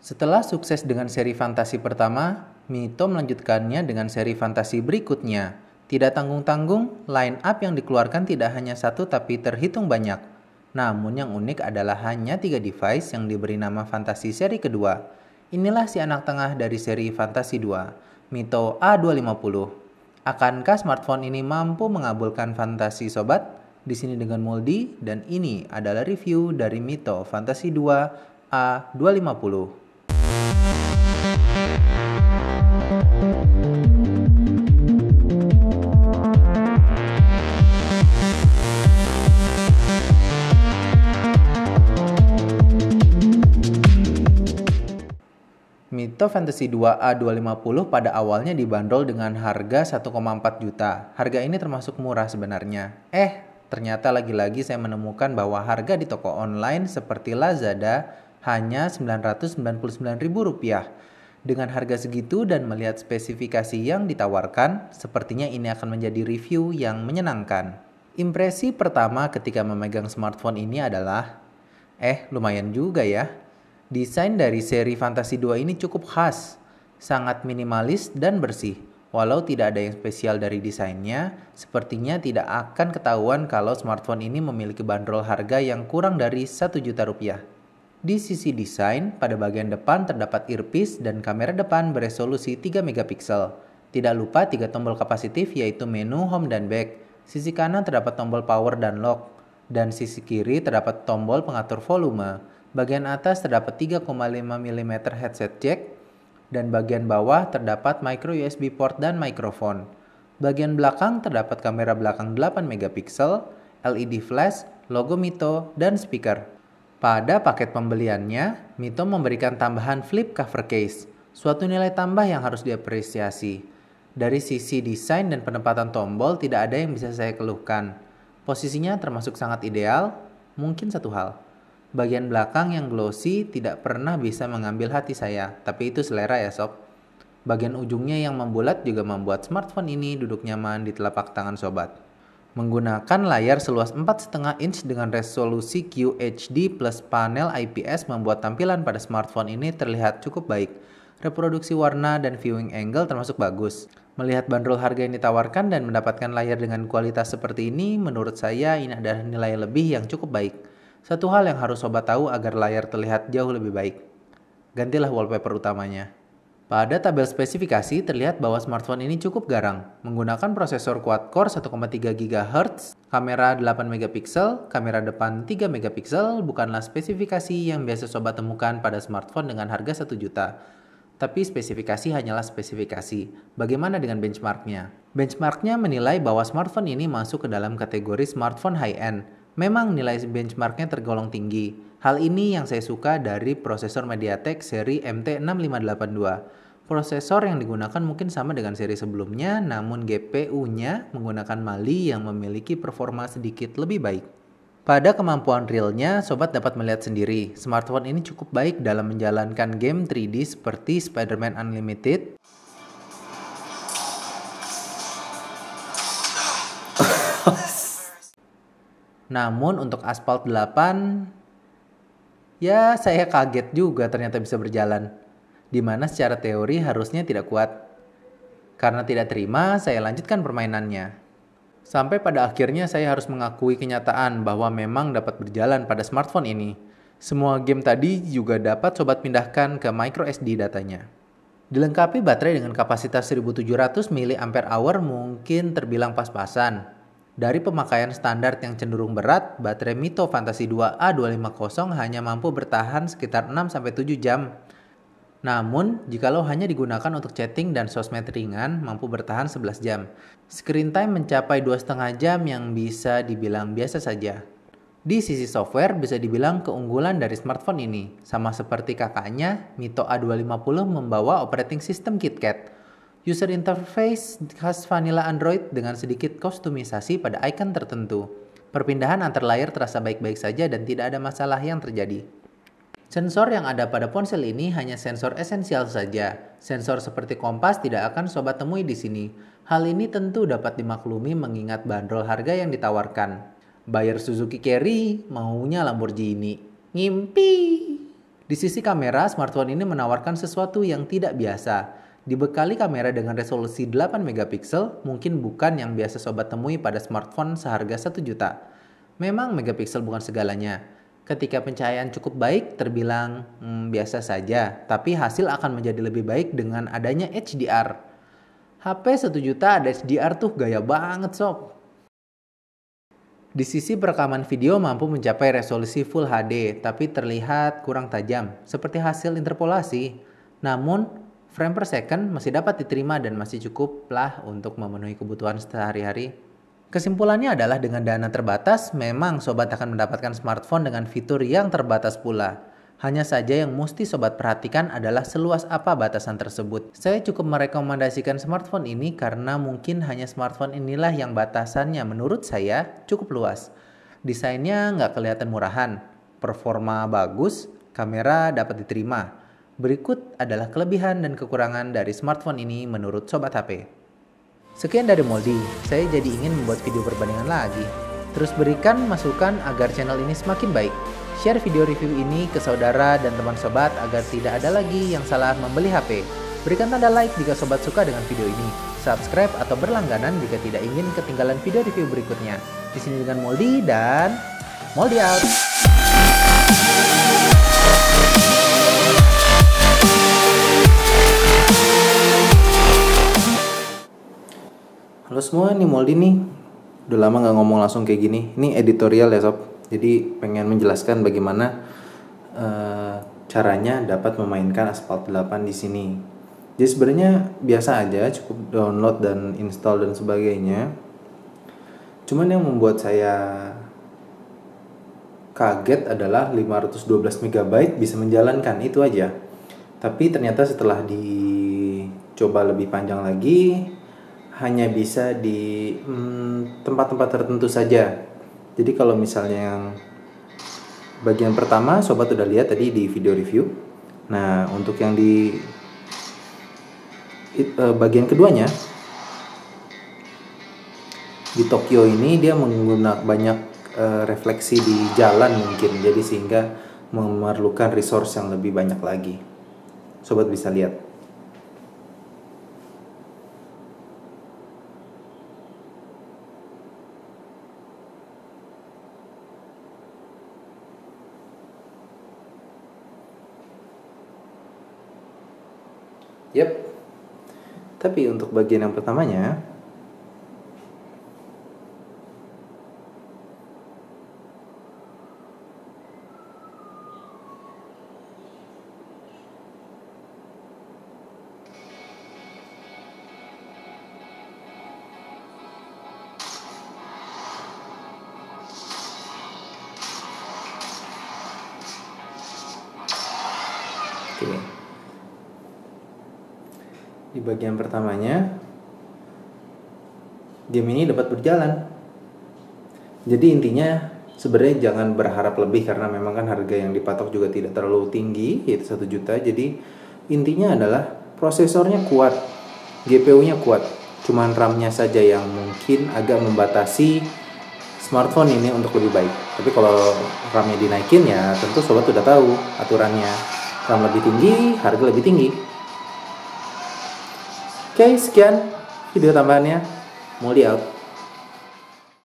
Setelah sukses dengan seri fantasi pertama, Mito melanjutkannya dengan seri fantasi berikutnya. Tidak tanggung-tanggung, line up yang dikeluarkan tidak hanya satu tapi terhitung banyak. Namun yang unik adalah hanya 3 device yang diberi nama fantasi seri kedua. Inilah si anak tengah dari seri fantasi 2, Mito A250. Akankah smartphone ini mampu mengabulkan fantasi sobat? Di sini dengan Moldi, dan ini adalah review dari Mito Fantasi 2 A250. Mito Fantasy 2 A250 pada awalnya dibanderol dengan harga 1,4 juta. Harga ini termasuk murah sebenarnya. Ternyata lagi-lagi saya menemukan bahwa harga di toko online seperti Lazada hanya Rp999.000. Dengan harga segitu dan melihat spesifikasi yang ditawarkan, sepertinya ini akan menjadi review yang menyenangkan. Impresi pertama ketika memegang smartphone ini adalah, lumayan juga ya. Desain dari seri Fantasi 2 ini cukup khas, sangat minimalis dan bersih. Walau tidak ada yang spesial dari desainnya, sepertinya tidak akan ketahuan kalau smartphone ini memiliki bandrol harga yang kurang dari 1 juta rupiah. Di sisi desain, pada bagian depan terdapat earpiece dan kamera depan beresolusi 3 megapiksel. Tidak lupa 3 tombol kapasitif yaitu menu, home, dan back. Sisi kanan terdapat tombol power dan lock, dan sisi kiri terdapat tombol pengatur volume. Bagian atas terdapat 3,5 mm headset jack, dan bagian bawah terdapat micro USB port dan mikrofon. Bagian belakang terdapat kamera belakang 8 megapiksel, LED flash, logo Mito, dan speaker. Pada paket pembeliannya, Mito memberikan tambahan flip cover case, suatu nilai tambah yang harus diapresiasi. Dari sisi desain dan penempatan tombol tidak ada yang bisa saya keluhkan. Posisinya termasuk sangat ideal, mungkin satu hal. Bagian belakang yang glossy tidak pernah bisa mengambil hati saya, tapi itu selera ya sob. Bagian ujungnya yang membulat juga membuat smartphone ini duduk nyaman di telapak tangan sobat. Menggunakan layar seluas 4,5 inch dengan resolusi QHD plus panel IPS membuat tampilan pada smartphone ini terlihat cukup baik. Reproduksi warna dan viewing angle termasuk bagus. Melihat bandrol harga yang ditawarkan dan mendapatkan layar dengan kualitas seperti ini, menurut saya ini adalah nilai lebih yang cukup baik. Satu hal yang harus sobat tahu agar layar terlihat jauh lebih baik. Gantilah wallpaper utamanya. Pada tabel spesifikasi terlihat bahwa smartphone ini cukup garang, menggunakan prosesor quad-core 1,3 GHz, kamera 8 megapiksel, kamera depan 3 megapiksel bukanlah spesifikasi yang biasa sobat temukan pada smartphone dengan harga 1 juta. Tapi spesifikasi hanyalah spesifikasi. Bagaimana dengan benchmarknya? Benchmarknya menilai bahwa smartphone ini masuk ke dalam kategori smartphone high-end. Memang nilai benchmarknya tergolong tinggi. Hal ini yang saya suka dari prosesor MediaTek seri MT6582. Prosesor yang digunakan mungkin sama dengan seri sebelumnya, namun GPU-nya menggunakan Mali yang memiliki performa sedikit lebih baik. Pada kemampuan realnya, sobat dapat melihat sendiri, smartphone ini cukup baik dalam menjalankan game 3D seperti Spider-Man Unlimited, namun untuk Asphalt 8, ya saya kaget juga ternyata bisa berjalan. Dimana secara teori harusnya tidak kuat. Karena tidak terima, saya lanjutkan permainannya. Sampai pada akhirnya saya harus mengakui kenyataan bahwa memang dapat berjalan pada smartphone ini. Semua game tadi juga dapat sobat pindahkan ke microSD datanya. Dilengkapi baterai dengan kapasitas 1700 mAh mungkin terbilang pas-pasan. Dari pemakaian standar yang cenderung berat, baterai Mito Fantasy 2 A250 hanya mampu bertahan sekitar 6-7 jam. Namun, jikalau hanya digunakan untuk chatting dan sosmed ringan, mampu bertahan 11 jam. Screen time mencapai 2,5 jam yang bisa dibilang biasa saja. Di sisi software, bisa dibilang keunggulan dari smartphone ini. Sama seperti kakaknya, Mito A250 membawa operating system KitKat. User interface khas vanilla Android dengan sedikit kustomisasi pada icon tertentu. Perpindahan antar layar terasa baik-baik saja dan tidak ada masalah yang terjadi. Sensor yang ada pada ponsel ini hanya sensor esensial saja. Sensor seperti kompas tidak akan sobat temui di sini. Hal ini tentu dapat dimaklumi mengingat bandrol harga yang ditawarkan. Buyer Suzuki Carry, maunya Lamborghini. Ngimpi! Di sisi kamera, smartphone ini menawarkan sesuatu yang tidak biasa. Dibekali kamera dengan resolusi 8 megapiksel, mungkin bukan yang biasa sobat temui pada smartphone seharga 1 juta. Memang megapiksel bukan segalanya. Ketika pencahayaan cukup baik, terbilang biasa saja, tapi hasil akan menjadi lebih baik dengan adanya HDR. HP 1 juta ada HDR tuh gaya banget sob. Di sisi perekaman video mampu mencapai resolusi Full HD, tapi terlihat kurang tajam, seperti hasil interpolasi. Namun, frame per second masih dapat diterima dan masih cukup lah untuk memenuhi kebutuhan sehari-hari. Kesimpulannya adalah dengan dana terbatas, memang sobat akan mendapatkan smartphone dengan fitur yang terbatas pula. Hanya saja yang mesti sobat perhatikan adalah seluas apa batasan tersebut. Saya cukup merekomendasikan smartphone ini karena mungkin hanya smartphone inilah yang batasannya menurut saya cukup luas. Desainnya nggak kelihatan murahan, performa bagus, kamera dapat diterima. Berikut adalah kelebihan dan kekurangan dari smartphone ini menurut sobat HP. Sekian dari Moldi, saya jadi ingin membuat video perbandingan lagi. Terus berikan masukan agar channel ini semakin baik. Share video review ini ke saudara dan teman sobat agar tidak ada lagi yang salah membeli HP. Berikan tanda like jika sobat suka dengan video ini. Subscribe atau berlangganan jika tidak ingin ketinggalan video review berikutnya. Di sini dengan Moldi dan Moldi out. Halo semua, ini Moldi nih. Udah lama nggak ngomong langsung kayak gini. Ini editorial ya sob. Jadi pengen menjelaskan bagaimana caranya dapat memainkan Asphalt 8 di sini. Jadi sebenarnya biasa aja, cukup download dan install dan sebagainya. Cuman yang membuat saya kaget adalah 512 MB bisa menjalankan, itu aja. Tapi ternyata setelah dicoba lebih panjang lagi, hanya bisa di tempat-tempat tertentu saja. Jadi kalau misalnya yang bagian pertama sobat udah lihat tadi di video review. Nah, untuk yang di bagian keduanya di Tokyo ini dia menggunakan banyak refleksi di jalan mungkin. Jadi sehingga memerlukan resource yang lebih banyak lagi. Sobat bisa lihat. Yap. Tapi untuk bagian yang pertamanya oke. Di bagian pertamanya game ini dapat berjalan. Jadi intinya sebenarnya jangan berharap lebih karena memang kan harga yang dipatok juga tidak terlalu tinggi, yaitu 1 juta. Jadi intinya adalah prosesornya kuat, GPU-nya kuat. Cuman RAM-nya saja yang mungkin agak membatasi smartphone ini untuk lebih baik. Tapi kalau RAM-nya dinaikin ya tentu sobat sudah tahu aturannya. RAM lebih tinggi, harga lebih tinggi. Oke, sekian video tambahannya. Moldi out.